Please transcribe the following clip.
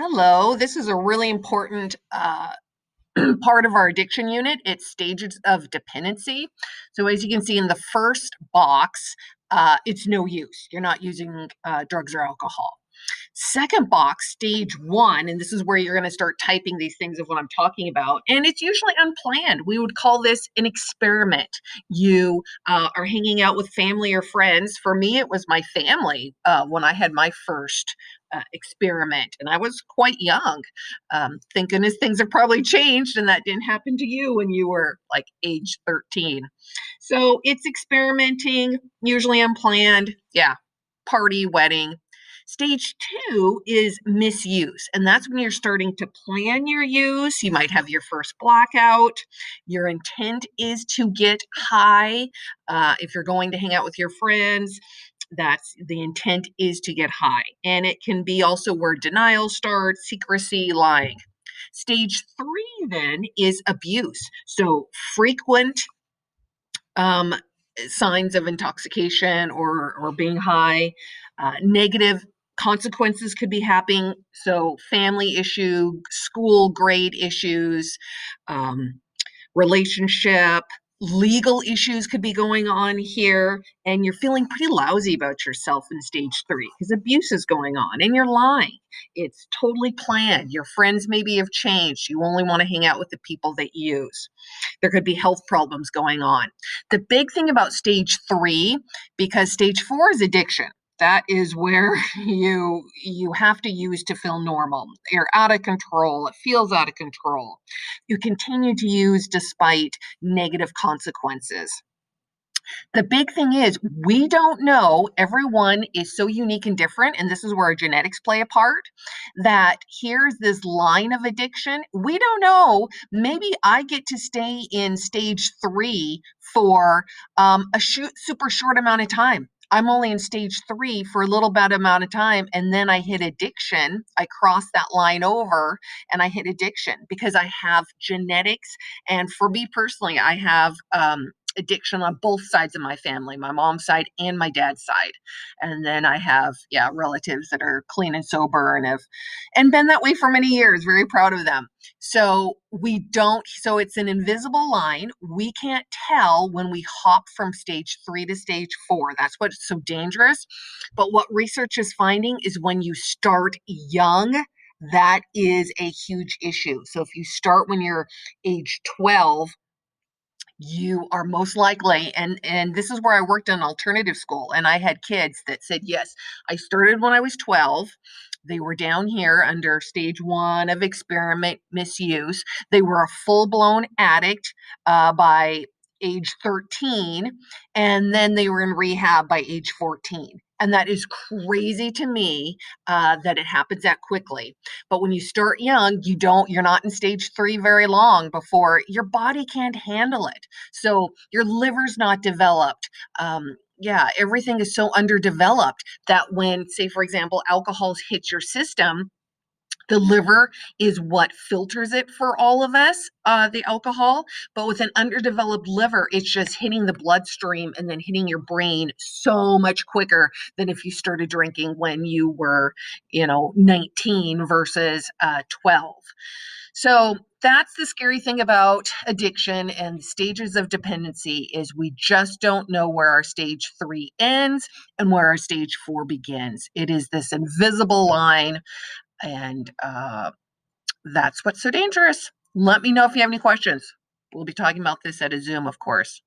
Hello, this is a really important part of our addiction unit. It's stages of dependency. So, as you can see in the first box, it's no use. You're not using drugs or alcohol. Second box, stage one, and this is where you're going to start typing these things of what I'm talking about. And it's usually unplanned. We would call this an experiment. You are hanging out with family or friends. For me, it was my family when I had my first experiment, and I was quite young. Thank goodness things have probably changed, and that didn't happen to you when you were like age 13. So it's experimenting, usually unplanned. Yeah, party, wedding. Stage two is misuse, and that's when you're starting to plan your use. You might have your first blackout. Your intent is to get high. If you're going to hang out with your friends, that's the intent is to get high. And it can be also where denial starts, secrecy, lying. Stage three then is abuse. So frequent um, signs of intoxication or being high. Negative consequences could be happening. So, family issue, school grade issues, um, relationship, legal issues could be going on here, and you're feeling pretty lousy about yourself in stage three because abuse is going on and you're lying. It's totally planned. Your friends maybe have changed. You only want to hang out with the people that you use. There could be health problems going on. The big thing about stage three, because stage four is addiction. That is where you have to use to feel normal. You're out of control. It feels out of control. You continue to use despite negative consequences. The big thing is, we don't know. Everyone is so unique and different. And this is where our genetics play a part. That here's this line of addiction. We don't know. Maybe I get to stay in stage three for super short amount of time. I'm only in stage three for a little bit amount of time, and then I hit addiction. I cross that line over and I hit addiction because I have genetics. And for me personally, I have addiction on both sides of my family, my mom's side and my dad's side. And then I have, yeah, relatives that are clean and sober and have and been that way for many years, very proud of them. So it's an invisible line. We can't tell when we hop from stage three to stage four. That's what's so dangerous. But what research is finding is when you start young, that is a huge issue. So if you start when you're age 12, you are most likely, and this is where I worked in alternative school, and I had kids that said, yes, I started when I was 12. They were down here under stage one of experiment misuse. They were a full-blown addict by age 13, and then they were in rehab by age 14. And that is crazy to me that it happens that quickly. But when you start young, you're not in stage three very long before your body can't handle it. So your liver's not developed. Yeah, everything is so underdeveloped that when, say, for example, alcohols hit your system, the liver is what filters it for all of us, the alcohol. But with an underdeveloped liver, it's just hitting the bloodstream and then hitting your brain so much quicker than if you started drinking when you were, 19 versus 12. So that's the scary thing about addiction and stages of dependency is we just don't know where our stage three ends and where our stage four begins. It is this invisible line, and that's what's so dangerous. Let me know if you have any questions. We'll be talking about this at a Zoom, of course.